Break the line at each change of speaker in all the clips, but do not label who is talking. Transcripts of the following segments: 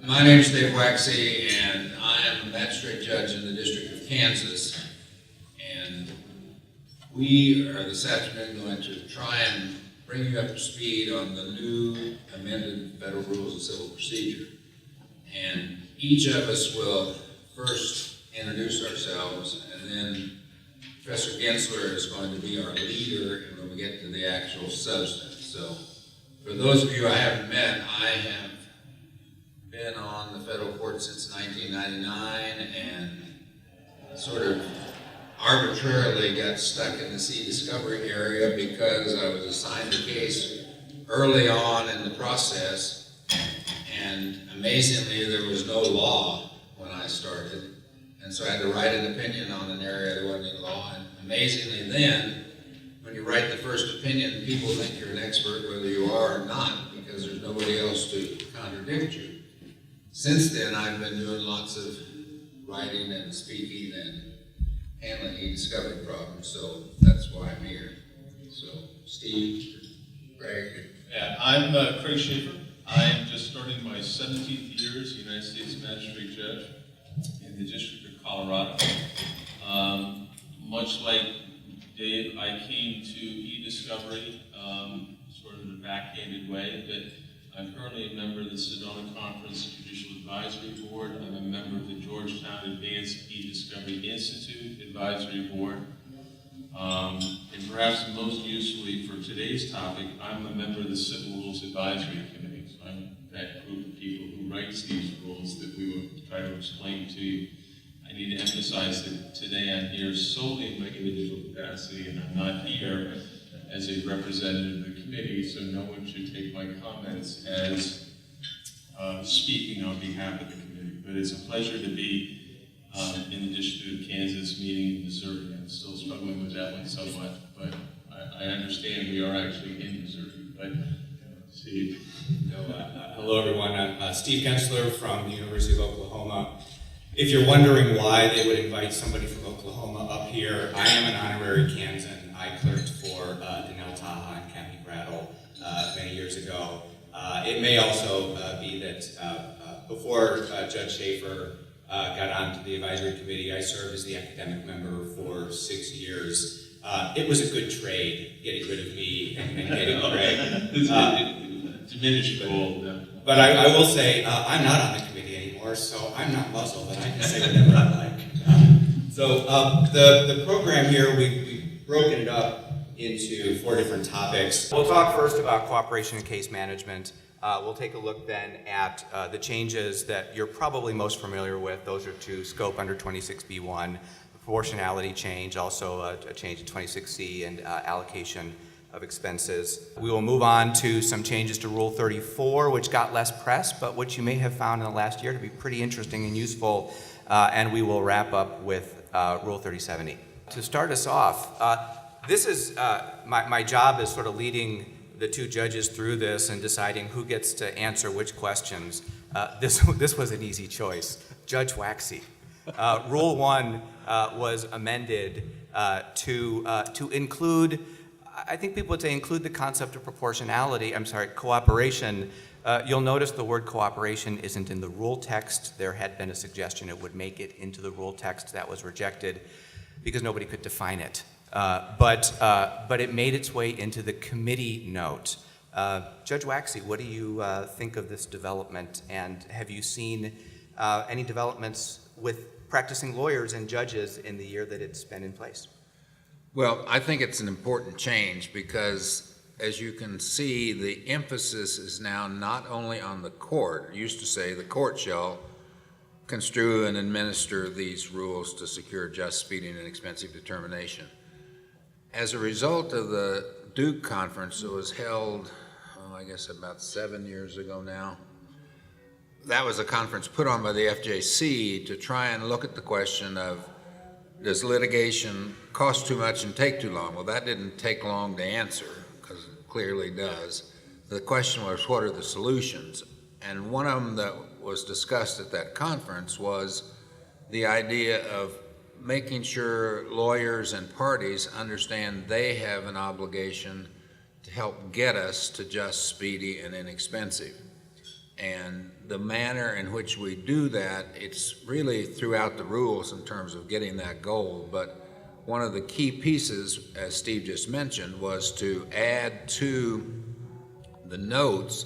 My name is Dave Waxy, and I am a magistrate judge in the District of Kansas. And we are this afternoon going to try and bring you up to speed on the new amended Federal Rules of Civil Procedure. And each of us will first introduce ourselves, and then Professor Gensler is going to be our leader when we get to the actual substance. So for those of you I haven't met, I have been on the federal court since 1999 and sort of arbitrarily got stuck in the sea discovery area because I was assigned a case early on in the process, and amazingly there was no law when I started, and so I had to write an opinion on an area there wasn't any law, and amazingly then, when you write the first opinion, people think you're an expert whether you are or not because there's nobody else to contradict you. Since then, I've been doing lots of writing and speaking and handling e-discovery problems, so that's why I'm here. So, Steve, Greg.
Yeah, I'm Craig Schaefer. I am just starting my 17th year as a United States Magistrate Judge in the District of Colorado. Much like Dave, I came to e-discovery sort of in a backhanded way, but I'm currently a member of the Sedona Conference Judicial Advisory Board. I'm a member of the Georgetown Advanced E-Discovery Institute Advisory Board. And perhaps most usefully for today's topic, I'm a member of the Civil Rules Advisory Committee. So I'm that group of people who writes these rules that we will try to explain to you. I need to emphasize that today I'm here solely in my individual capacity, and I'm not here as a representative of the committee, so no one should take my comments as speaking on behalf of the committee. But it's a pleasure to be in the District of Kansas meeting in Missouri. I'm still struggling with that one somewhat, but I understand we are actually in Missouri. But Steve.
Hello everyone, I'm Steve Gensler from the University of Oklahoma. If you're wondering why they would invite somebody from Oklahoma up here, I am an honorary Kansan. I clerked for Danelle Taha and Kathy Brattle many years ago. It may also be that before Judge Schaefer got onto the advisory committee, I served as the academic member for 6 years. It was a good trade, getting rid of me and getting Greg.
Diminished goal.
But I will say, I'm not on the committee anymore, so I'm not muzzled, and I can say whatever I like. So the program here, we've broken it up into 4 different topics. We'll talk first about cooperation and case management. We'll take a look then at the changes that you're probably most familiar with. Those are to scope under 26B1, proportionality change, also a change in 26C, and allocation of expenses. We will move on to some changes to Rule 34, which got less press, but which you may have found in the last year to be pretty interesting and useful. And we will wrap up with Rule 37E. To start us off, this is my job is sort of leading the 2 judges through this and deciding who gets to answer which questions. This was an easy choice. Judge Waxy. Rule 1 was amended to include, I think people would say, include the concept of cooperation. You'll notice the word cooperation isn't in the rule text. There had been a suggestion it would make it into the rule text. That was rejected because nobody could define it. But it made its way into the committee note. Judge Waxy, what do you think of this development? And have you seen any developments with practicing lawyers and judges in the year that it's been in place?
Well, I think it's an important change because, as you can see, the emphasis is now not only on the court. It used to say the court shall construe and administer these rules to secure just, speedy, and inexpensive determination. As a result of the Duke Conference that was held, I guess about 7 years ago now, that was a conference put on by the FJC to try and look at the question of, does litigation cost too much and take too long? Well, that didn't take long to answer, because it clearly does. The question was, what are the solutions? And one of them that was discussed at that conference was the idea of making sure lawyers and parties understand they have an obligation to help get us to just, speedy, and inexpensive. And the manner in which we do that, it's really throughout the rules in terms of getting that goal. But one of the key pieces, as Steve just mentioned, was to add to the notes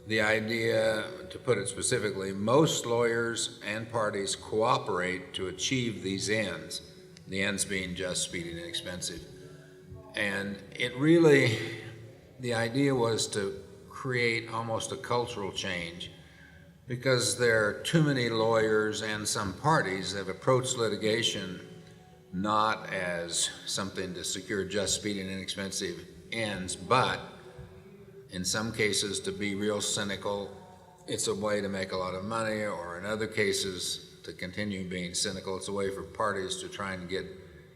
the idea, to put it specifically, most lawyers and parties cooperate to achieve these ends, the ends being just, speedy, and inexpensive. And it really, the idea was to create almost a cultural change, because there are too many lawyers and some parties that have approached litigation not as something to secure just, speedy, and inexpensive ends, but in some cases to be real cynical. It's a way to make a lot of money, or in other cases to continue being cynical. It's a way for parties to try and get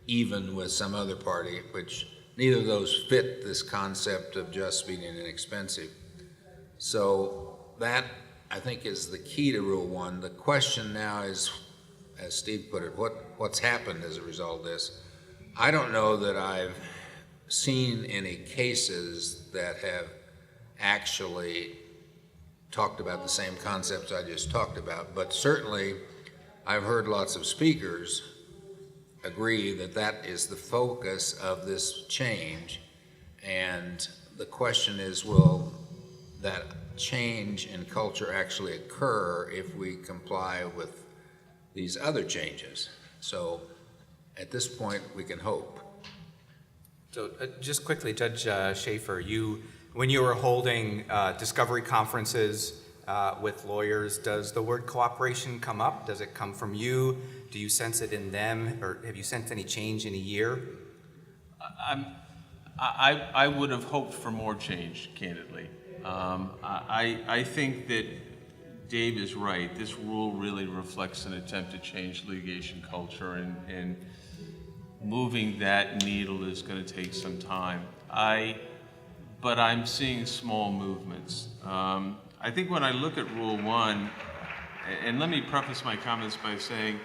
even with some other party, which neither of those fit this concept of just, speedy, and inexpensive. So that, I think, is the key to Rule 1. The question now is, as Steve put it, what's happened as a result of this? I don't know that I've seen any cases that have actually talked about the same concepts I just talked about, but certainly I've heard lots of speakers agree that that is the focus of this change, and the question is, will that change in culture actually occur if we comply with these other changes? So at this point, we can hope.
So just quickly, Judge Schaefer, when you were holding discovery conferences with lawyers, does the word cooperation come up? Does it come from you? Do you sense it in them, or have you sensed any change in a year?
I would have hoped for more change, candidly. I think that Dave is right. This rule really reflects an attempt to change litigation culture, and moving that needle is going to take some time. But I'm seeing small movements. I think when I look at Rule 1, and let me preface my comments by saying,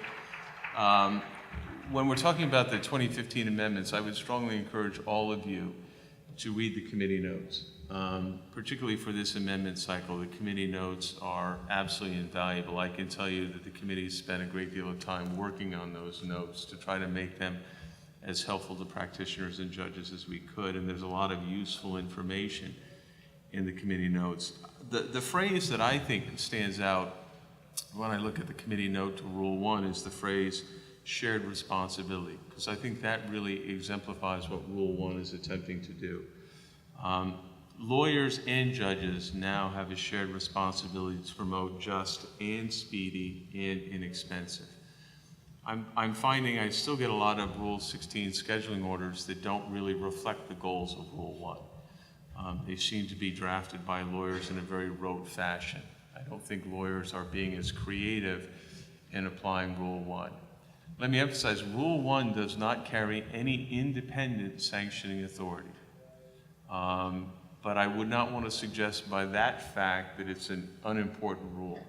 when we're talking about the 2015 amendments, I would strongly encourage all of you to read the committee notes. Particularly for this amendment cycle, the committee notes are absolutely invaluable. I can tell you that the committee spent a great deal of time working on those notes to try to make them as helpful to practitioners and judges as we could, and there's a lot of useful information in the committee notes. The phrase that I think stands out when I look at the committee note to Rule 1 is the phrase shared responsibility, because I think that really exemplifies what Rule 1 is attempting to do. Lawyers and judges now have a shared responsibility to promote just and speedy and inexpensive. I'm finding I still get a lot of Rule 16 scheduling orders that don't really reflect the goals of Rule 1. They seem to be drafted by lawyers in a very rote fashion. I don't think lawyers are being as creative in applying Rule 1. Let me emphasize, Rule 1 does not carry any independent sanctioning authority. But I would not want to suggest by that fact that it's an unimportant rule.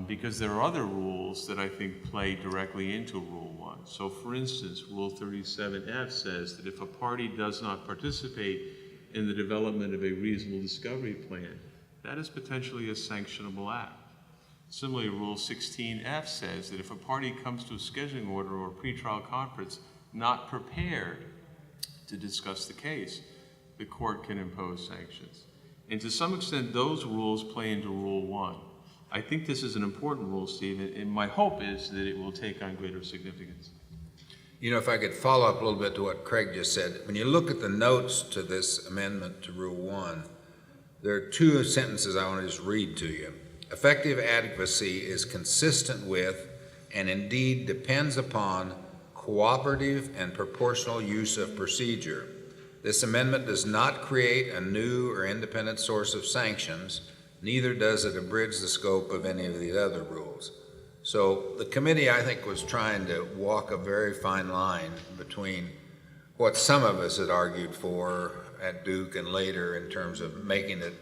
Because there are other rules that I think play directly into Rule 1. So for instance, Rule 37F says that if a party does not participate in the development of a reasonable discovery plan, that is potentially a sanctionable act. Similarly, Rule 16F says that if a party comes to a scheduling order or a pretrial conference not prepared to discuss the case, the court can impose sanctions. And to some extent, those rules play into Rule 1. I think this is an important rule, Steve, and my hope is that it will take on greater significance.
You know, if I could follow up a little bit to what Craig just said, when you look at the notes to this amendment to Rule 1, there are two sentences I want to just read to you. Effective adequacy is consistent with and indeed depends upon cooperative and proportional use of procedure. This amendment does not create a new or independent source of sanctions, neither does it abridge the scope of any of the other rules. So the committee, I think, was trying to walk a very fine line between what some of us had argued for at Duke and later in terms of making it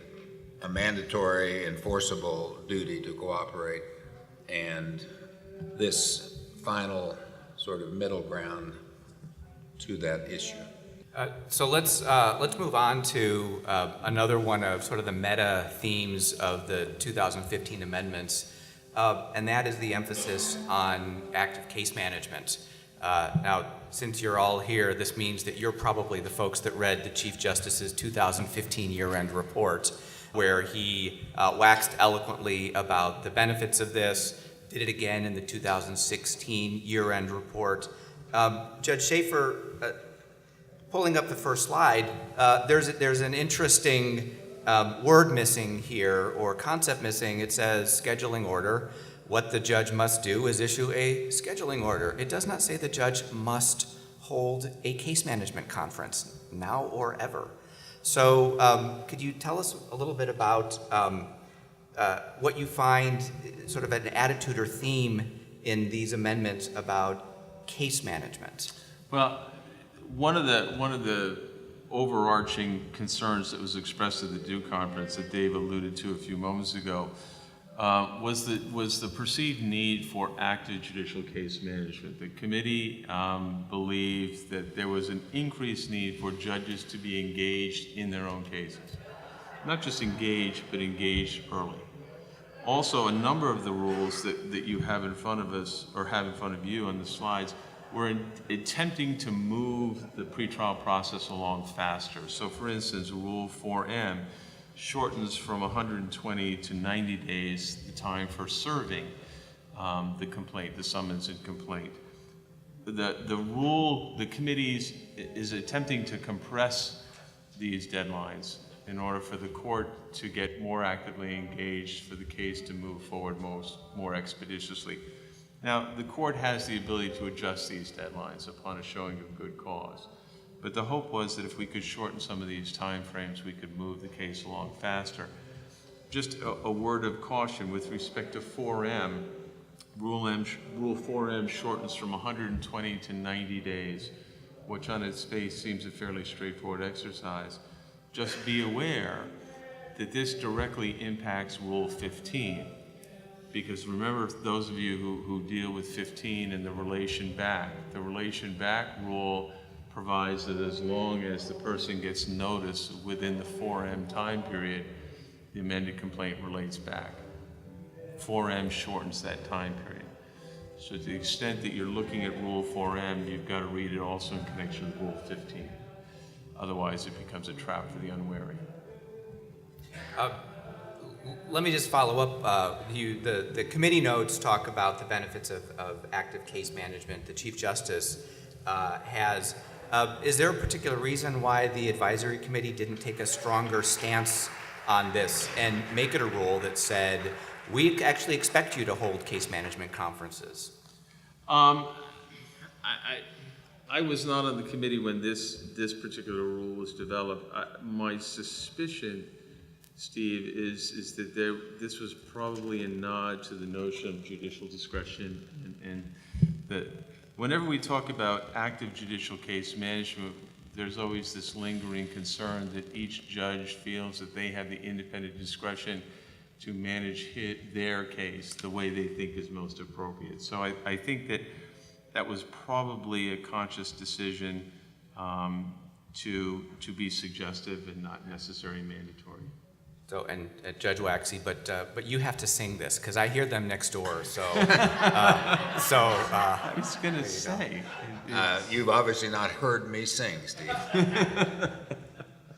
a mandatory, enforceable duty to cooperate, and this final sort of middle ground to that issue.
So let's move on to another one of sort of the meta themes of the 2015 amendments, and that is the emphasis on active case management. Now, since you're all here, this means that you're probably the folks that read the Chief Justice's 2015 year-end report, where he waxed eloquently about the benefits of this, did it again in the 2016 year-end report. Judge Schaefer, pulling up the first slide, there's an interesting word missing here, or concept missing. It says scheduling order. What the judge must do is issue a scheduling order. It does not say the judge must hold a case management conference, now or ever. So could you tell us a little bit about what you find sort of an attitude or theme in these amendments about case management?
Well, one of the overarching concerns that was expressed at the Duke conference that Dave alluded to a few moments ago was the perceived need for active judicial case management. The committee believed that there was an increased need for judges to be engaged in their own cases. Not just engaged, but engaged early. Also, a number of the rules that you have in front of us, or have in front of you on the slides, were attempting to move the pretrial process along faster. So for instance, Rule 4M shortens from 120 to 90 days the time for serving the complaint, the summons and complaint. The committees is attempting to compress these deadlines in order for the court to get more actively engaged, for the case to move forward more expeditiously. Now, the court has the ability to adjust these deadlines upon a showing of good cause. But the hope was that if we could shorten some of these time frames, we could move the case along faster. Just a word of caution with respect to 4M, Rule 4M shortens from 120 to 90 days, which on its face seems a fairly straightforward exercise. Just be aware that this directly impacts Rule 15. Because remember, those of you who deal with 15 and the relation back rule provides that as long as the person gets notice within the 4M time period, the amended complaint relates back. 4M shortens that time period. So to the extent that you're looking at Rule 4M, you've got to read it also in connection with Rule 15. Otherwise, it becomes a trap for the unwary.
Let me just follow up. The committee notes talk about the benefits of active case management. The Chief Justice has. Is there a particular reason why the advisory committee didn't take a stronger stance on this and make it a rule that said, we actually expect you to hold case management conferences?
I was not on the committee when this particular rule was developed. My suspicion, Steve, is that this was probably a nod to the notion of judicial discretion, and that whenever we talk about active judicial case management, there's always this lingering concern that each judge feels that they have the independent discretion to manage their case the way they think is most appropriate. So I think that was probably a conscious decision to be suggestive and not necessarily mandatory.
So, and Judge Waxy, but you have to sing this because I hear them next door. So, I
was going to say,
you've obviously not heard me sing, Steve.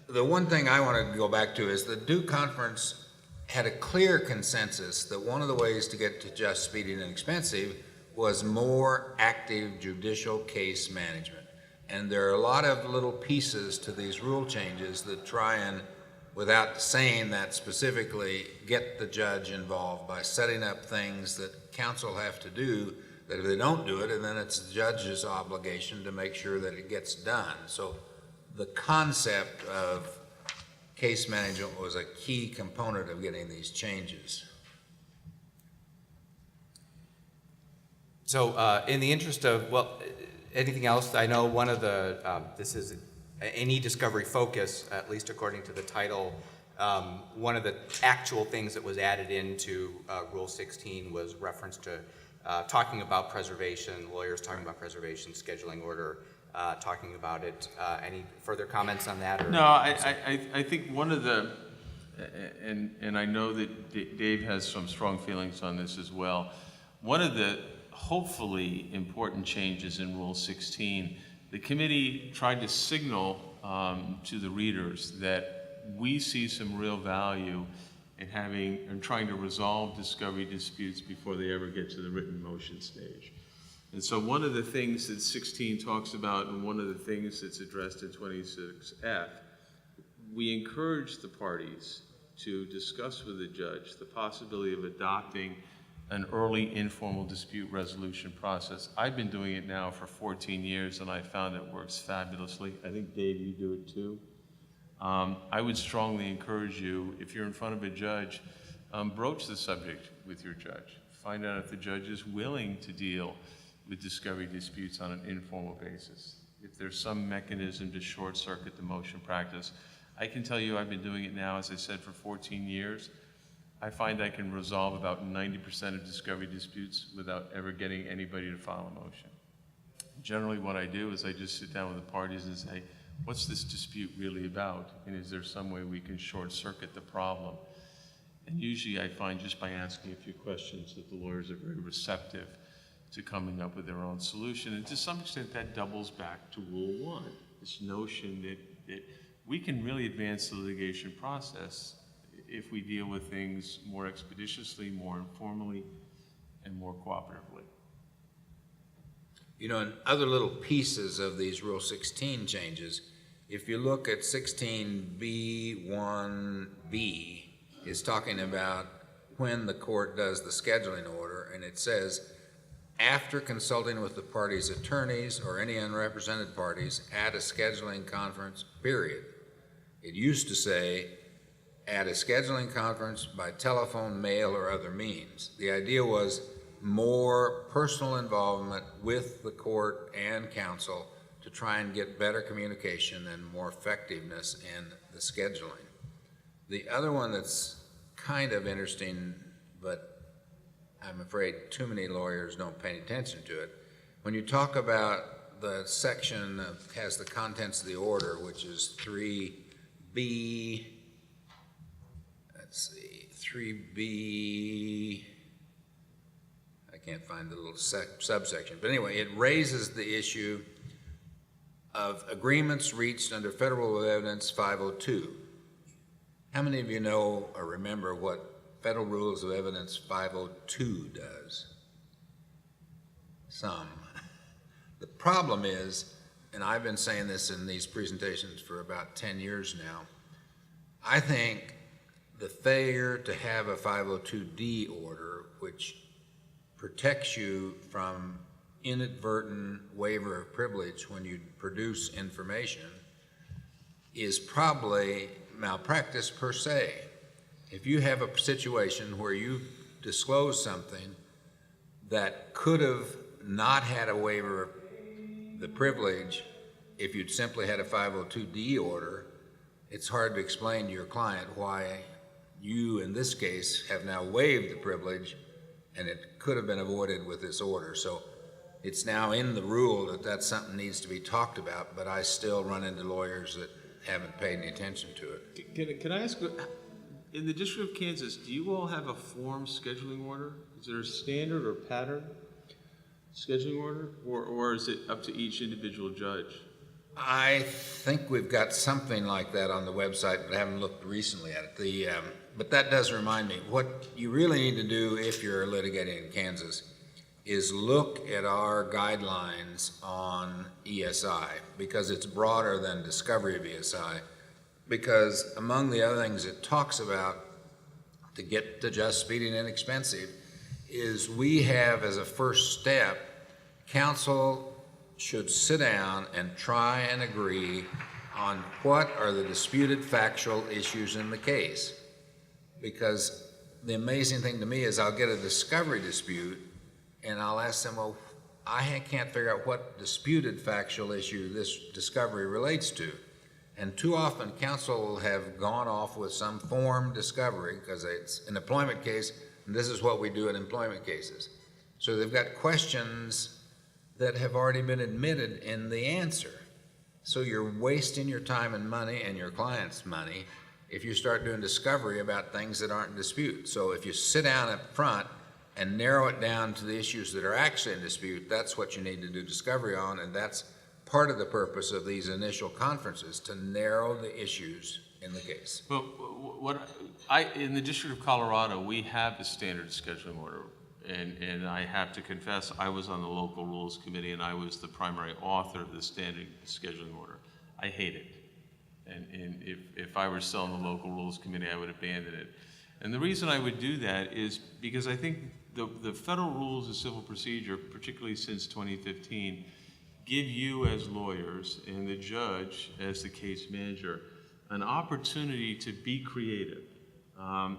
The one thing I want to go back to is the Duke Conference had a clear consensus that one of the ways to get to just, speedy, and inexpensive was more active judicial case management. And there are a lot of little pieces to these rule changes that try and, without saying that specifically, get the judge involved by setting up things that counsel have to do, that if they don't do it, and then it's the judge's obligation to make sure that it gets done. So the concept of case management was a key component of getting these changes. So
in the interest of, anything else? I know one of the, this is an e-discovery focus, at least according to the title. One of the actual things that was added into Rule 16 was reference to talking about preservation, lawyers talking about preservation, scheduling order. talking about it. Any further comments on that? Or?
No, I think one of the, and I know that Dave has some strong feelings on this as well. One of the hopefully important changes in Rule 16, the committee tried to signal to the readers that we see some real value in having and trying to resolve discovery disputes before they ever get to the written motion stage. And so one of the things that 16 talks about, and one of the things that's addressed in 26F, we encourage the parties to discuss with the judge the possibility of adopting an early informal dispute resolution process. I've been doing it now for 14 years, and I found it works fabulously. I think, Dave, you do it too. I would strongly encourage you, if you're in front of a judge, broach the subject with your judge. Find out if the judge is willing to deal with discovery disputes on an informal basis. If there's some mechanism to short circuit the motion practice. I can tell you I've been doing it now, as I said, for 14 years. I find I can resolve about 90% of discovery disputes without ever getting anybody to file a motion. Generally what I do is I just sit down with the parties and say, what's this dispute really about? And is there some way we can short circuit the problem? And usually I find just by asking a few questions that the lawyers are very receptive to coming up with their own solution. And to some extent that doubles back to Rule 1, this notion that we can really advance the litigation process if we deal with things more expeditiously, more informally, and more cooperatively.
You know, in other little pieces of these Rule 16 changes, if you look at 16B1B, it's talking about when the court does the scheduling order, and it says, after consulting with the party's attorneys or any unrepresented parties at a scheduling conference, period. It used to say, at a scheduling conference by telephone, mail, or other means. The idea was more personal involvement with the court and counsel to try and get better communication and more effectiveness in the scheduling. The other one that's kind of interesting, but I'm afraid too many lawyers don't pay attention to it. When you talk about the section that has the contents of the order, which is 3B, let's see, 3B, I can't find the little subsection, but anyway, it raises the issue of agreements reached under Federal Rule of Evidence 502. How many of you know or remember what Federal Rules of Evidence 502 does? Some. The problem is, and I've been saying this in these presentations for about 10 years now, I think the failure to have a 502D order, which protects you from inadvertent waiver of privilege when you produce information, is probably malpractice per se. If you have a situation where you disclose something that could have not had a waiver of the privilege if you'd simply had a 502D order, it's hard to explain to your client why you, in this case, have now waived the privilege and it could have been avoided with this order. So it's now in the rule that that's something needs to be talked about, but I still run into lawyers that haven't paid any attention to it.
Can I ask, in the District of Kansas, do you all have a form scheduling order? Is there a standard or pattern scheduling order, or is it up to each individual judge?
I think we've got something like that on the website, but I haven't looked recently at it. But that does remind me, what you really need to do if you're litigating in Kansas is look at our guidelines on ESI, because it's broader than discovery of ESI, because among the other things it talks about to get to just, speedy, and inexpensive is we have as a first step, counsel should sit down and try and agree on what are the disputed factual issues in the case. Because the amazing thing to me is I'll get a discovery dispute and I'll ask them, well, I can't figure out what disputed factual issue this discovery relates to. And too often counsel will have gone off with some form discovery because it's an employment case, and this is what we do in employment cases. So they've got questions that have already been admitted in the answer. So you're wasting your time and money and your client's money if you start doing discovery about things that aren't in dispute. So if you sit down up front and narrow it down to the issues that are actually in dispute, that's what you need to do discovery on, and that's part of the purpose of these initial conferences, to narrow the issues in the case.
Well, in the District of Colorado, we have the standard scheduling order. And I have to confess, I was on the local rules committee and I was the primary author of the standard scheduling order. I hate it. And if I were still on the local rules committee, I would abandon it. And the reason I would do that is because I think the federal rules of civil procedure, particularly since 2015, give you as lawyers and the judge as the case manager an opportunity to be creative.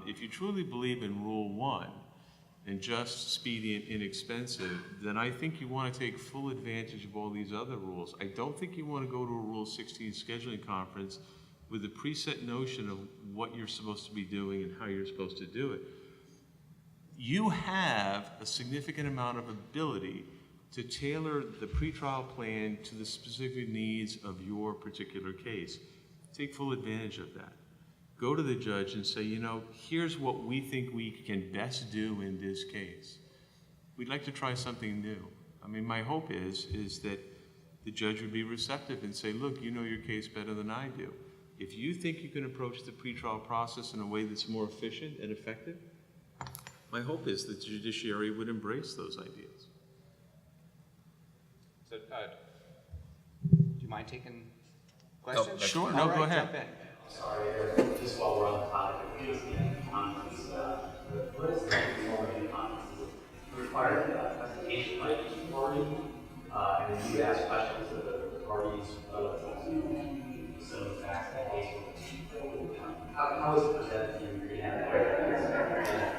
If you truly believe in Rule 1, and just, speedy, and inexpensive, then I think you want to take full advantage of all these other rules. I don't think you want to go to a Rule 16 scheduling conference with a preset notion of what you're supposed to be doing and how you're supposed to do it. You have a significant amount of ability to tailor the pretrial plan to the specific needs of your particular case. Take full advantage of that. Go to the judge and say, you know, here's what we think we can best do in this case. We'd like to try something new. I mean, my hope is that the judge would be receptive and say, look, you know your case better than I do. If you think you can approach the pretrial process in a way that's more efficient and effective, my hope is that the judiciary would embrace those ideas.
So, do you mind taking questions?
Sure,
All
no,
right,
go ahead.
jump in.
Sorry, just while we're on the topic of KCM conference, what is the format of the conference? Does it require a presentation by each party? And then you ask questions of the parties relative to some of the facts that case. How is it presented in the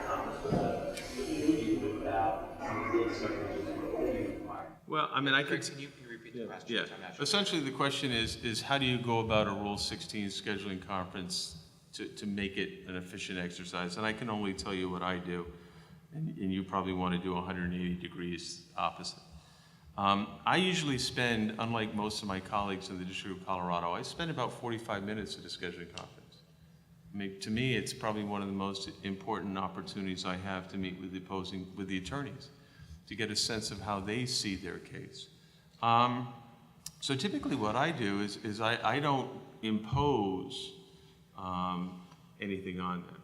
conference with the people without some of the discoveries that you require?
Well, I mean, I could...
Can you repeat the question?
Yeah,
I'm not sure.
essentially the question is how do you go about a Rule 16 scheduling conference to make it an efficient exercise? And I can only tell you what I do, and you probably want to do 180 degrees opposite. I usually spend, unlike most of my colleagues in the District of Colorado, I spend about 45 minutes at a scheduling conference. I mean, to me, it's probably one of the most important opportunities I have to meet with the attorneys, to get a sense of how they see their case. So typically what I do is I don't impose anything on them.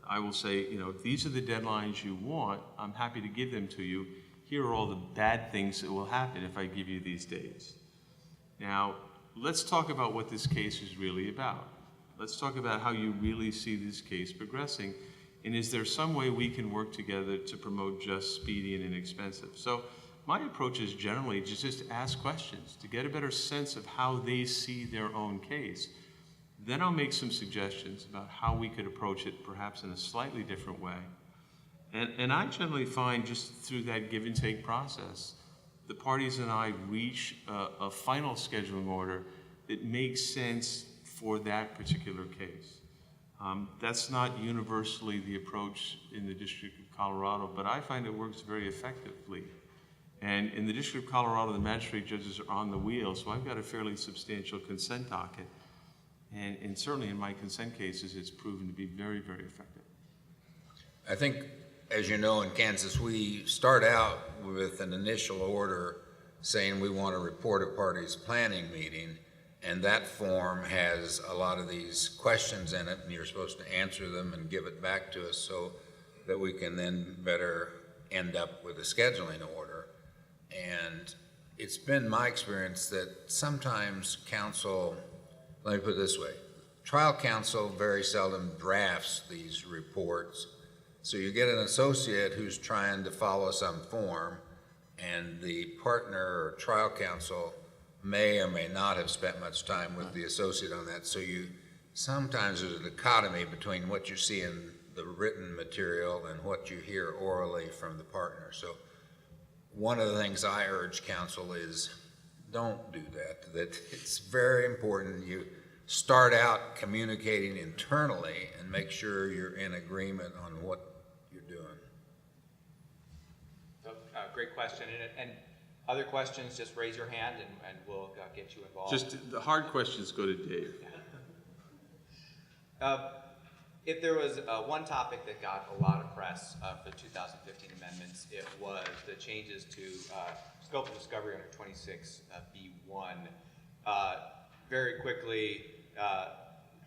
I will say, you know, if these are the deadlines you want, I'm happy to give them to you. Here are all the bad things that will happen if I give you these dates. Now, let's talk about what this case is really about. Let's talk about how you really see this case progressing, and is there some way we can work together to promote just, speedy, and inexpensive? So my approach is generally just to ask questions, to get a better sense of how they see their own case. Then I'll make some suggestions about how we could approach it perhaps in a slightly different way. And I generally find just through that give and take process, the parties and I reach a final scheduling order that makes sense for that particular case. That's not universally the approach in the District of Colorado, but I find it works very effectively. And in the District of Colorado, the magistrate judges are on the wheel, so I've got a fairly substantial consent docket. And certainly in my consent cases, it's proven to be very, very effective.
I think, as you know, in Kansas, we start out with an initial order saying we want to report a party's planning meeting, and that form has a lot of these questions in it, and you're supposed to answer them and give it back to us so that we can then better end up with a scheduling order. And it's been my experience that sometimes counsel, let me put it this way, trial counsel very seldom drafts these reports. So you get an associate who's trying to follow some form, and the partner or trial counsel may or may not have spent much time with the associate on that. So you sometimes there's a dichotomy between what you see in the written material and what you hear orally from the partner. So one of the things I urge counsel is don't do that. That it's very important you start out communicating internally and make sure you're in agreement on what you're doing.
So, great question. And Other questions, just raise your hand and we'll get you involved.
Just the hard questions go to Dave.
If there was one topic that got a lot of press for the 2015 amendments, it was the changes to scope of discovery under 26B1. Very quickly,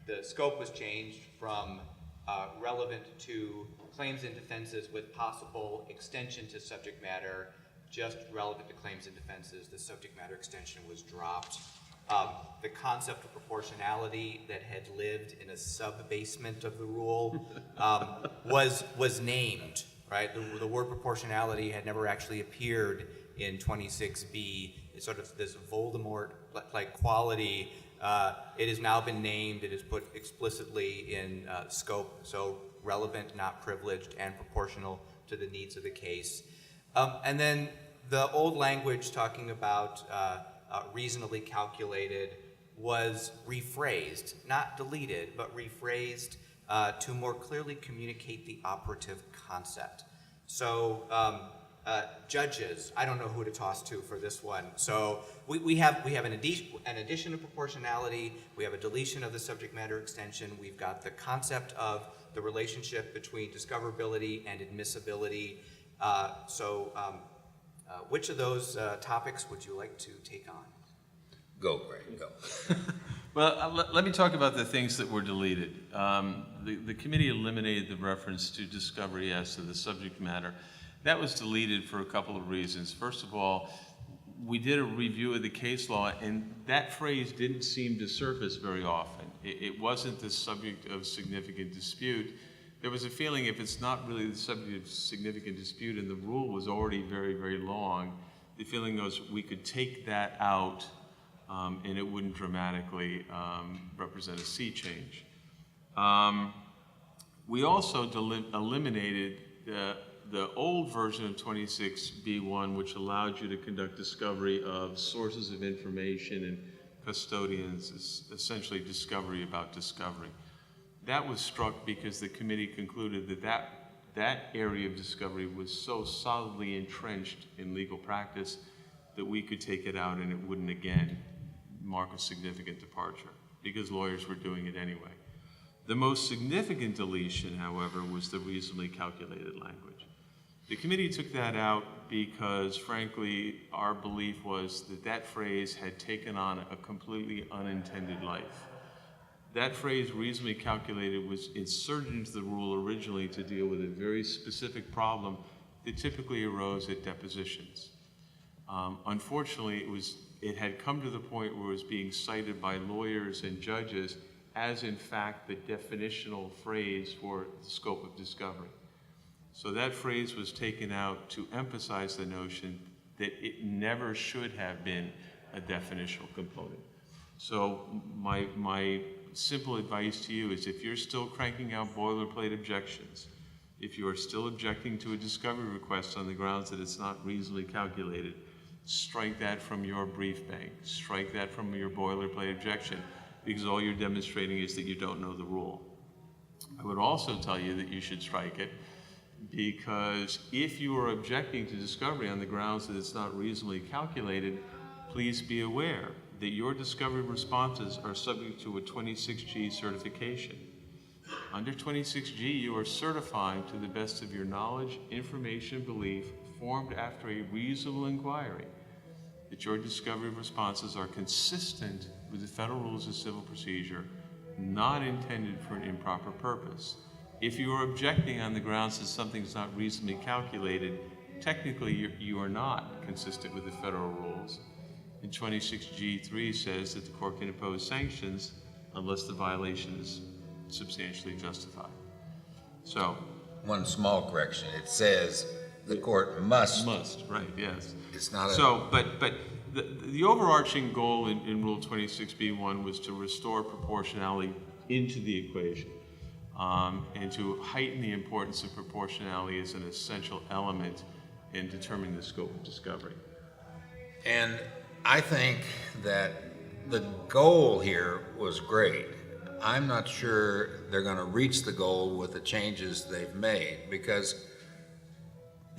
the scope was changed from relevant to claims and defenses with possible extension to subject matter, just relevant to claims and defenses. The subject matter extension was dropped. The concept of proportionality that had lived in a sub-basement of the rule was named, right? The word proportionality had never actually appeared in 26B. It's sort of this Voldemort-like quality. It has now been named. It is put explicitly in scope, so relevant, not privileged, and proportional to the needs of the case. And then the old language talking about reasonably calculated was rephrased, not deleted, but rephrased to more clearly communicate the operative concept. So judges, I don't know who to toss to for this one. So we have an addition of proportionality, we have a deletion of the subject matter extension, we've got the concept of the relationship between discoverability and admissibility. Which of those topics would you like to take on?
Go, Greg, go.
Well, let me talk about the things that were deleted. The committee eliminated the reference to discovery as to the subject matter. That was deleted for a couple of reasons. First of all, we did a review of the case law, and that phrase didn't seem to surface very often. It wasn't the subject of significant dispute. There was a feeling if it's not really the subject of significant dispute and the rule was already very, very long, the feeling was we could take that out and it wouldn't dramatically represent a sea change. We also eliminated the old version of 26B1, which allowed you to conduct discovery of sources of information and custodians, essentially discovery about discovery. That was struck because the committee concluded that area of discovery was so solidly entrenched in legal practice that we could take it out and it wouldn't again mark a significant departure because lawyers were doing it anyway. The most significant deletion, however, was the reasonably calculated language. The committee took that out because, frankly, our belief was that that phrase had taken on a completely unintended life. That phrase, reasonably calculated, was inserted into the rule originally to deal with a very specific problem that typically arose at depositions. Unfortunately, it had come to the point where it was being cited by lawyers and judges as, in fact, the definitional phrase for the scope of discovery. So that phrase was taken out to emphasize the notion that it never should have been a definitional component. So my simple advice to you is if you're still cranking out boilerplate objections, if you are still objecting to a discovery request on the grounds that it's not reasonably calculated, strike that from your brief bank, strike that from your boilerplate objection, because all you're demonstrating is that you don't know the rule. I would also tell you that you should strike it because if you are objecting to discovery on the grounds that it's not reasonably calculated, please be aware that your discovery responses are subject to a 26G certification. Under 26G, you are certifying to the best of your knowledge, information, and belief formed after a reasonable inquiry that your discovery responses are consistent with the Federal Rules of Civil Procedure, not intended for an improper purpose. If you are objecting on the grounds that something is not reasonably calculated, technically you are not consistent with the federal rules. And 26G3 says that the court can impose sanctions unless the violation is substantially justified. So,
One small correction, it says the court must.
Must, right, yes.
It's not a.
So, but the overarching goal in Rule 26B1 was to restore proportionality into the equation and to heighten the importance of proportionality as an essential element in determining the scope of discovery.
And I think that the goal here was great. I'm not sure they're going to reach the goal with the changes they've made because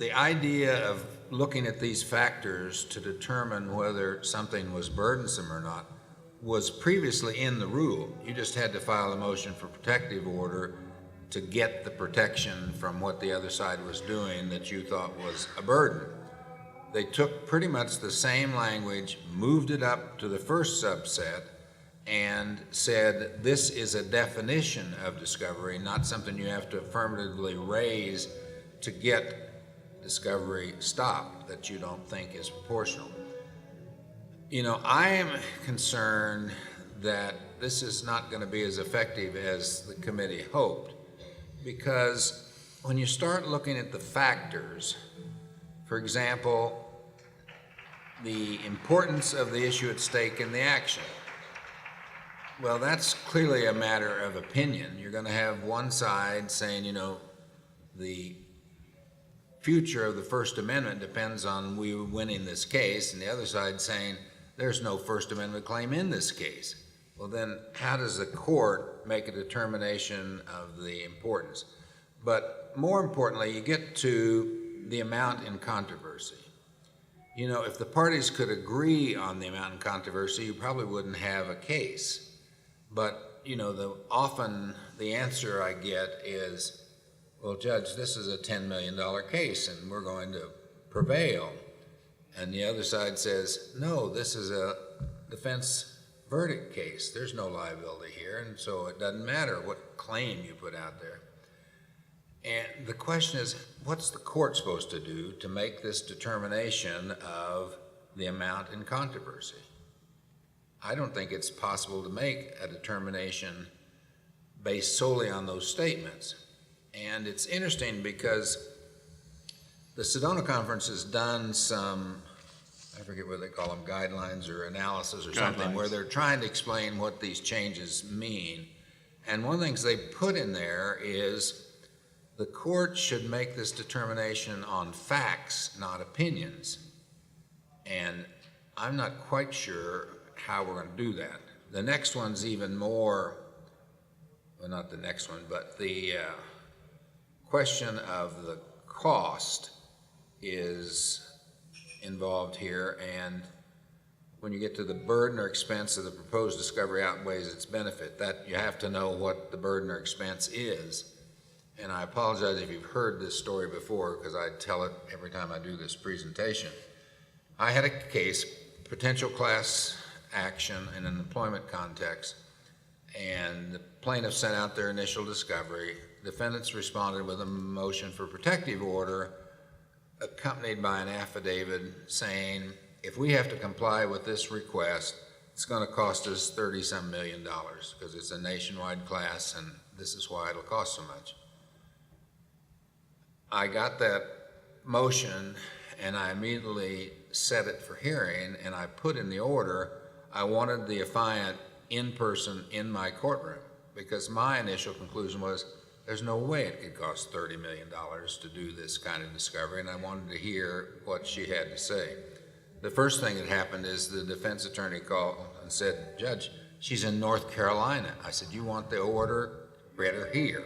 the idea of looking at these factors to determine whether something was burdensome or not was previously in the rule. You just had to file a motion for protective order to get the protection from what the other side was doing that you thought was a burden. They took pretty much the same language, moved it up to the first subset, and said this is a definition of discovery, not something you have to affirmatively raise to get discovery stopped that you don't think is proportional. You know, I am concerned that this is not going to be as effective as the committee hoped, because when you start looking at the factors, for example, the importance of the issue at stake in the action, well, that's clearly a matter of opinion. You're going to have one side saying, you know, the future of the First Amendment depends on we winning this case, and the other side saying there's no First Amendment claim in this case. Well, then how does the court make a determination of the importance? But more importantly, you get to the amount in controversy. You know, if the parties could agree on the amount in controversy, you probably wouldn't have a case. But, you know, often the answer I get is, well, Judge, this is a $10 million case and we're going to prevail. And the other side says, no, this is a defense verdict case. There's no liability here, and so it doesn't matter what claim you put out there. And the question is, what's the court supposed to do to make this determination of the amount in controversy? I don't think it's possible to make a determination based solely on those statements. And it's interesting because the Sedona Conference has done some, I forget what they call them, guidelines or analysis or something, where they're trying to explain what these changes mean. And one of the things they put in there is the court should make this determination on facts, not opinions. And I'm not quite sure how we're going to do that. The next one's even more, well, not the next one, but the question of the cost is involved here, and when you get to the burden or expense of the proposed discovery outweighs its benefit, that you have to know what the burden or expense is. And I apologize if you've heard this story before, because I tell it every time I do this presentation. I had a case, potential class action in an employment context, and the plaintiff sent out their initial discovery. Defendants responded with a motion for protective order accompanied by an affidavit saying, if we have to comply with this request, it's going to cost us $30-some million because it's a nationwide class and this is why it'll cost so much. I got that motion and I immediately set it for hearing, and I put in the order I wanted the affiant in person in my courtroom, because my initial conclusion was there's no way it could cost $30 million to do this kind of discovery, and I wanted to hear what she had to say. The first thing that happened is the defense attorney called and said, Judge, she's in North Carolina. I said, you want the order? Read her here.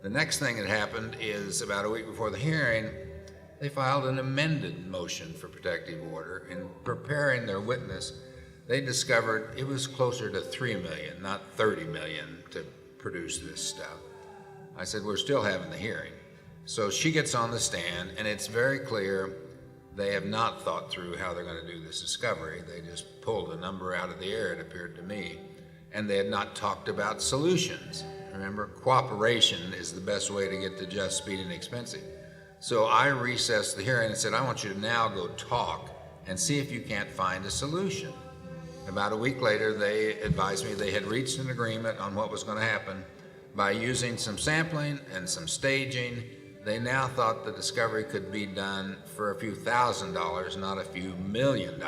The next thing that happened is about a week before the hearing, they filed an amended motion for protective order. In preparing their witness, they discovered it was closer to $3 million, not $30 million, to produce this stuff. I said, we're still having the hearing. So she gets on the stand, and it's very clear they have not thought through how they're going to do this discovery. They just pulled a number out of the air, it appeared to me, and they had not talked about solutions. Remember, cooperation is the best way to get to just, speed, and expensive. So I recessed the hearing and said, I want you to now go talk and see if you can't find a solution. About a week later, they advised me they had reached an agreement on what was going to happen. By using some sampling and some staging, they now thought the discovery could be done for a few $1,000s, not a few $1 million.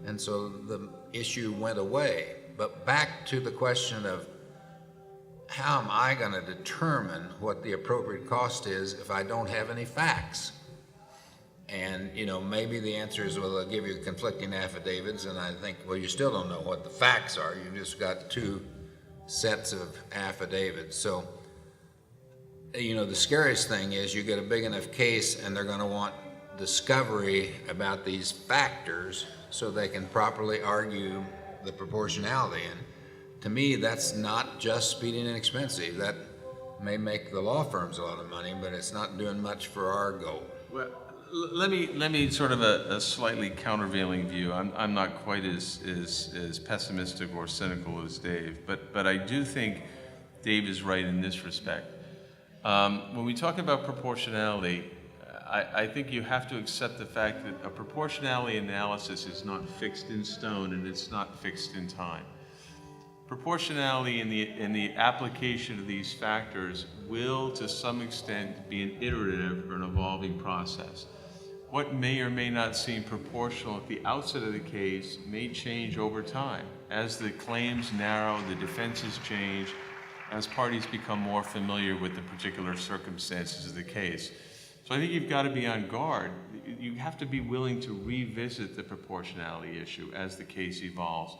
And so the issue went away. But back to the question of how am I going to determine what the appropriate cost is if I don't have any facts? And, you know, maybe the answer is, well, they'll give you conflicting affidavits, and I think, well, you still don't know what the facts are. You've just got two sets of affidavits. So you know, the scariest thing is you get a big enough case and they're gonna want discovery about these factors so they can properly argue the proportionality. And to me, that's not just speeding and expensive. That may make the law firms a lot of money, but it's not doing much for our goal.
Well, let me sort of a slightly countervailing view. I'm not quite as pessimistic or cynical as Dave, but I do think Dave is right in this respect. When we talk about proportionality, I think you have to accept the fact that a proportionality analysis is not fixed in stone and it's not fixed in time. Proportionality in the application of these factors will, to some extent, be an iterative or an evolving process. What may or may not seem proportional at the outset of the case may change over time. As the claims narrow, the defenses change, as parties become more familiar with the particular circumstances of the case. So I think you've got to be on guard. You have to be willing to revisit the proportionality issue as the case evolves.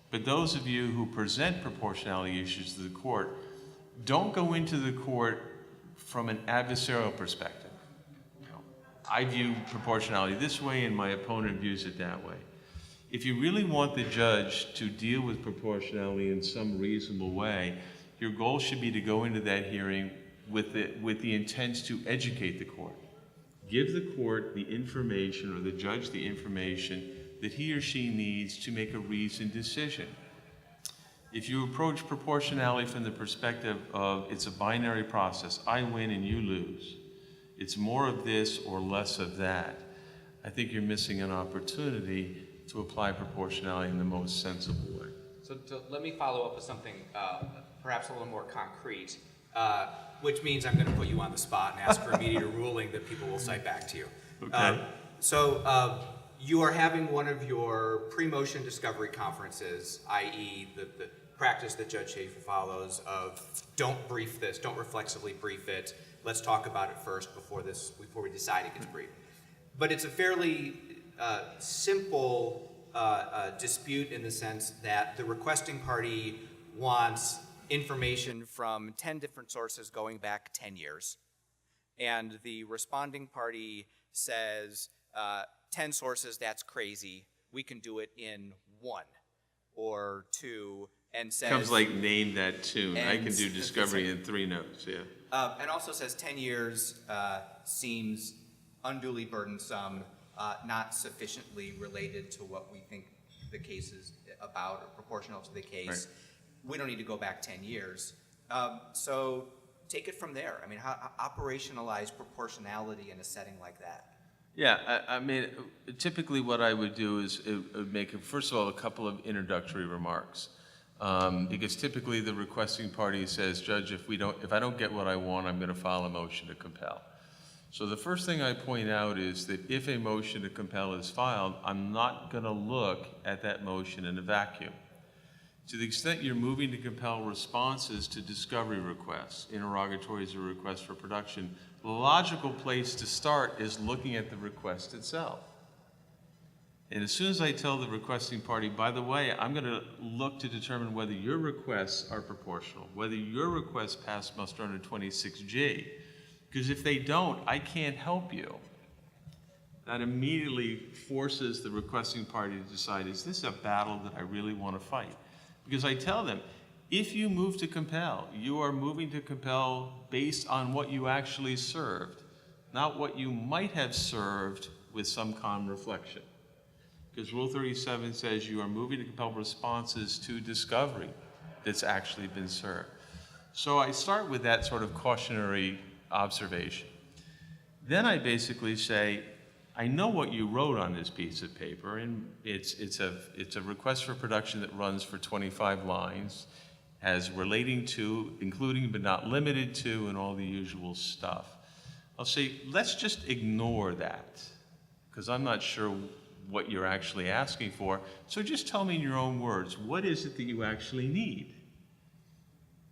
But those of you who present proportionality issues to the court, don't go into the court from an adversarial perspective. You know, I view proportionality this way and my opponent views it that way. If you really want the judge to deal with proportionality in some reasonable way, your goal should be to go into that hearing with the intent to educate the court. Give the court the information, or the judge the information that he or she needs to make a reasoned decision. If you approach proportionality from the perspective of it's a binary process, I win and you lose, it's more of this or less of that, I think you're missing an opportunity to apply proportionality in the most sensible way.
So let me follow up with something perhaps a little more concrete, which means I'm going to put you on the spot and ask for immediate ruling that people will cite back to you.
Okay.
You are having one of your pre-motion discovery conferences, i.e. the practice that Judge Schaefer follows of don't brief this, don't reflexively brief it, let's talk about it first before we decide it gets briefed. But it's a fairly simple dispute in the sense that the requesting party wants information from 10 different sources going back 10 years. And the responding party says, 10 sources, that's crazy. We can do it in 1 or 2, and says...
Comes like name that tune. I can do discovery in 3 notes, yeah.
And also says 10 years seems unduly burdensome, not sufficiently related to what we think the case is about or proportional to the case. Right. We don't need to go back 10 years. So take it from there. I mean, how operationalize proportionality in a setting like that?
Yeah, I mean, typically what I would do is make, first of all, a couple of introductory remarks. Because typically the requesting party says, Judge, if I don't get what I want, I'm going to file a motion to compel. So the first thing I point out is that if a motion to compel is filed, I'm not going to look at that motion in a vacuum. To the extent you're moving to compel responses to discovery requests, interrogatories or requests for production, the logical place to start is looking at the request itself. And as soon as I tell the requesting party, by the way, I'm going to look to determine whether your requests are proportional, whether your requests pass muster under 26G, because if they don't, I can't help you. That immediately forces the requesting party to decide, is this a battle that I really want to fight? Because I tell them, if you move to compel, you are moving to compel based on what you actually served, not what you might have served with some calm reflection. Because Rule 37 says you are moving to compel responses to discovery that's actually been served. So I start with that sort of cautionary observation. Then I basically say, I know what you wrote on this piece of paper, and it's a request for production that runs for 25 lines, has relating to, including but not limited to, and all the usual stuff. I'll say, let's just ignore that, because I'm not sure what you're actually asking for. So just tell me in your own words, what is it that you actually need,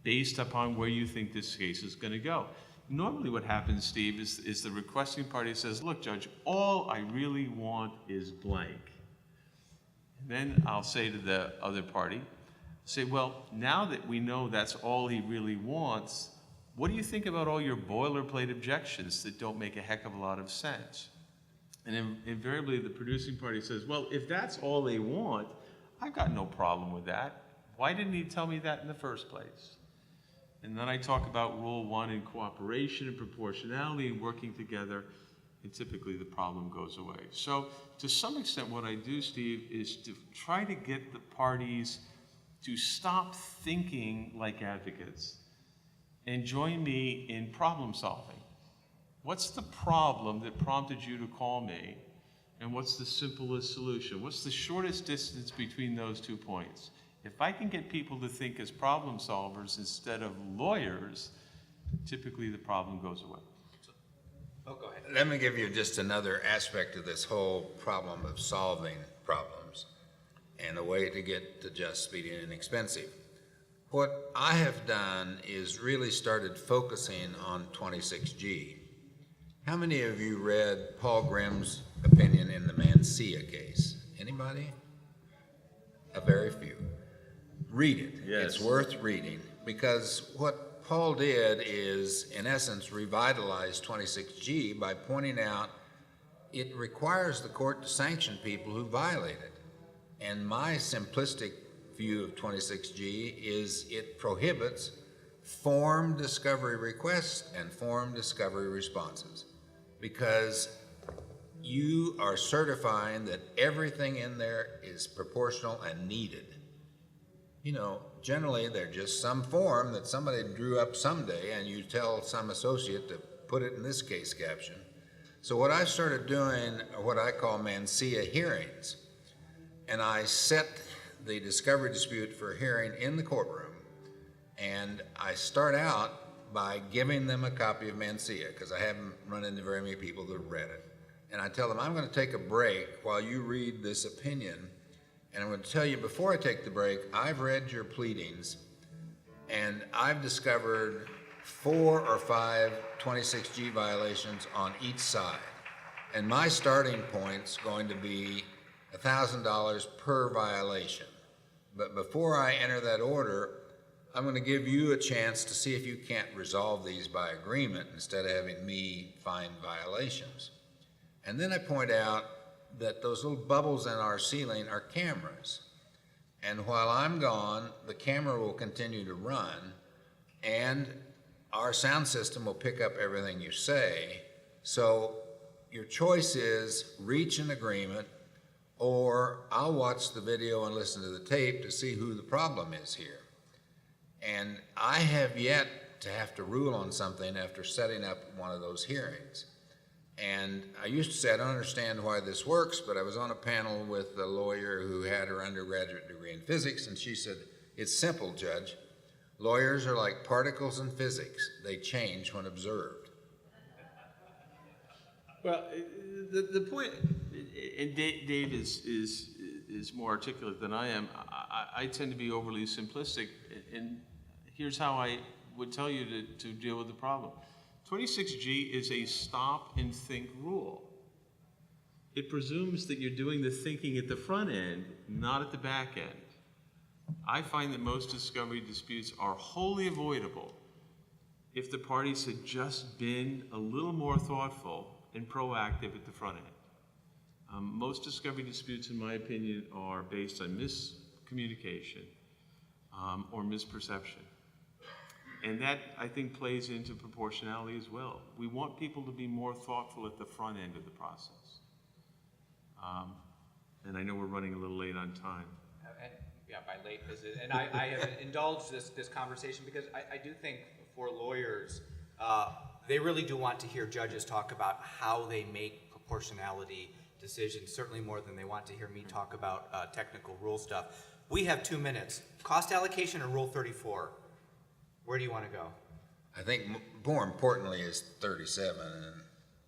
based upon where you think this case is going to go? Normally what happens, Steve, is the requesting party says, look, Judge, all I really want is blank. And then I'll say to the other party, say, well, now that we know that's all he really wants, what do you think about all your boilerplate objections that don't make a heck of a lot of sense? And invariably, the producing party says, well, if that's all they want, I've got no problem with that. Why didn't he tell me that in the first place? And then I talk about Rule 1 and cooperation and proportionality and working together, and typically the problem goes away. So to some extent, what I do, Steve, is to try to get the parties to stop thinking like advocates and join me in problem solving. What's the problem that prompted you to call me? And what's the simplest solution? What's the shortest distance between those 2 points? If I can get people to think as problem solvers instead of lawyers, typically the problem goes away.
Oh, go ahead.
Let me give you just another aspect of this whole problem of solving problems and a way to get to just, speedy, and inexpensive. What I have done is really started focusing on 26G. How many of you read Paul Grimm's opinion in the Mancia case? Anybody? A very few. Read it.
Yes.
It's worth reading, because what Paul did is, in essence, revitalize 26G by pointing out it requires the court to sanction people who violate it. And my simplistic view of 26G is it prohibits form discovery requests and form discovery responses, because you are certifying that everything in there is proportional and needed. You know, generally they're just some form that somebody drew up someday, and you tell some associate to put it in this case caption. So what I started doing are what I call Mancia hearings, and I set the discovery dispute for a hearing in the courtroom, and I start out by giving them a copy of Mancia, because I haven't run into very many people that have read it. And I tell them, I'm going to take a break while you read this opinion, and I'm going to tell you before I take the break, I've read your pleadings, and I've discovered 4 or 5 26G violations on each side. And my starting point's going to be $1,000 per violation. But before I enter that order, I'm going to give you a chance to see if you can't resolve these by agreement instead of having me find violations. And then I point out that those little bubbles in our ceiling are cameras. And while I'm gone, the camera will continue to run, and our sound system will pick up everything you say. So your choice is reach an agreement, or I'll watch the video and listen to the tape to see who the problem is here. And I have yet to have to rule on something after setting up one of those hearings. And I used to say, I don't understand why this works, but I was on a panel with a lawyer who had her undergraduate degree in physics, and she said, it's simple, Judge. Lawyers are like particles in physics. They change when observed.
Well, the point, and Dave is more articulate than I am. I tend to be overly simplistic, and here's how I would tell you to deal with the problem. 26G is a stop and think rule. It presumes that you're doing the thinking at the front end, not at the back end. I find that most discovery disputes are wholly avoidable if the parties had just been a little more thoughtful and proactive at the front end. Most discovery disputes, in my opinion, are based on miscommunication or misperception. And that, I think, plays into proportionality as well. We want people to be more thoughtful at the front end of the process. And I know we're running a little late on time.
Yeah, by late visit. And I have indulged this conversation because I do think for lawyers, they really do want to hear judges talk about how they make proportionality decisions, certainly more than they want to hear me talk about technical rule stuff. We have 2 minutes. Cost allocation or Rule 34? Where do you want to go?
I think more importantly is 37.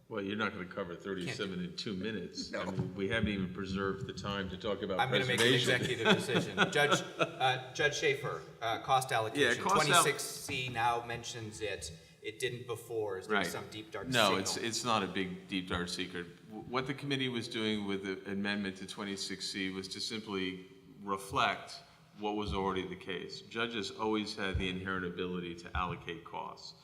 Well, you're not going to cover 37 in 2 minutes.
No.
I mean, we haven't even preserved the time to talk about
I'm going to make an executive decision. Judge Schaefer, cost allocation.
Yeah, cost
26C now mentions it. It didn't before. Is there
Right.
some deep dark
No,
signal?
it's not a big, deep, dark secret. What the committee was doing with the amendment to 26C was to simply reflect what was already the case. Judges always had the inherent ability to allocate costs.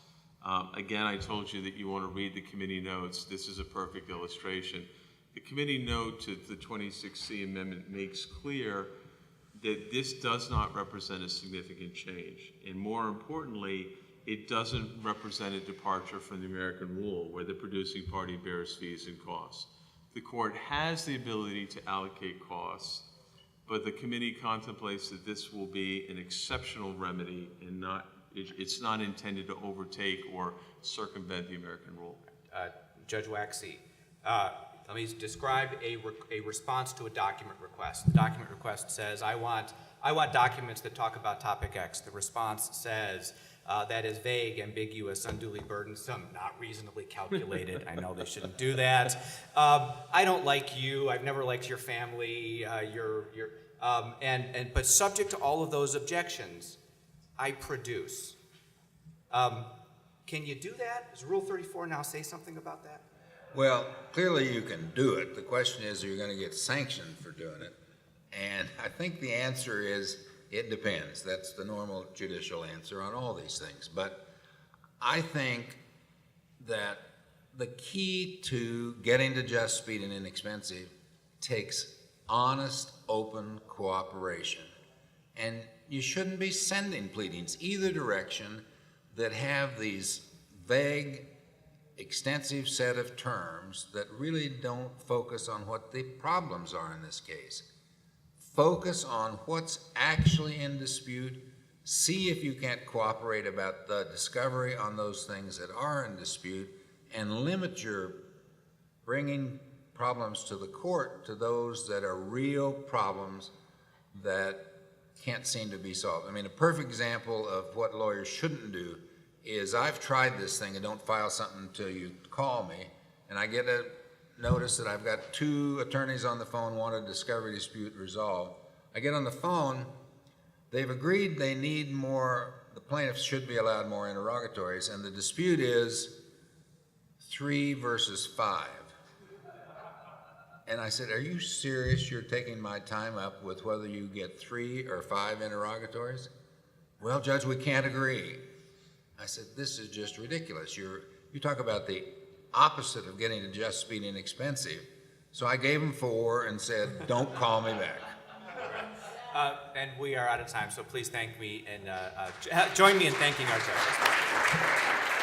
Again, I told you that you want to read the committee notes. This is a perfect illustration. The committee note to the 26C amendment makes clear that this does not represent a significant change. And more importantly, it doesn't represent a departure from the American rule where the producing party bears fees and costs. The court has the ability to allocate costs, but the committee contemplates that this will be an exceptional remedy and it's not intended to overtake or circumvent the American rule.
Judge Waxy, let me describe a response to a document request. The document request says, I want documents that talk about topic X. The response says, that is vague, ambiguous, unduly burdensome, not reasonably calculated. I know they shouldn't do that. I don't like you. I've never liked your family. But subject to all of those objections, I produce. Can you do that? Does Rule 34 now say something about that?
Well, clearly you can do it. The question is, are you going to get sanctioned for doing it? And I think the answer is, it depends. That's the normal judicial answer on all these things. But I think that the key to getting to just, speed, and inexpensive takes honest, open cooperation. And you shouldn't be sending pleadings either direction that have these vague, extensive set of terms that really don't focus on what the problems are in this case. Focus on what's actually in dispute. See if you can't cooperate about the discovery on those things that are in dispute, and limit your bringing problems to the court to those that are real problems that can't seem to be solved. I mean, a perfect example of what lawyers shouldn't do is, I've tried this thing and don't file something until you call me, and I get a notice that I've got 2 attorneys on the phone want a discovery dispute resolved. I get on the phone, they've agreed they need more, the plaintiffs should be allowed more interrogatories, and the dispute is 3 versus 5. And I said, are you serious you're taking my time up with whether you get 3 or 5 interrogatories? Well, Judge, we can't agree. I said, this is just ridiculous. You talk about the opposite of getting to just, speed, and inexpensive. So I gave him 4 and said, don't call me back.
And we are out of time, so please thank me and join me in thanking our judges.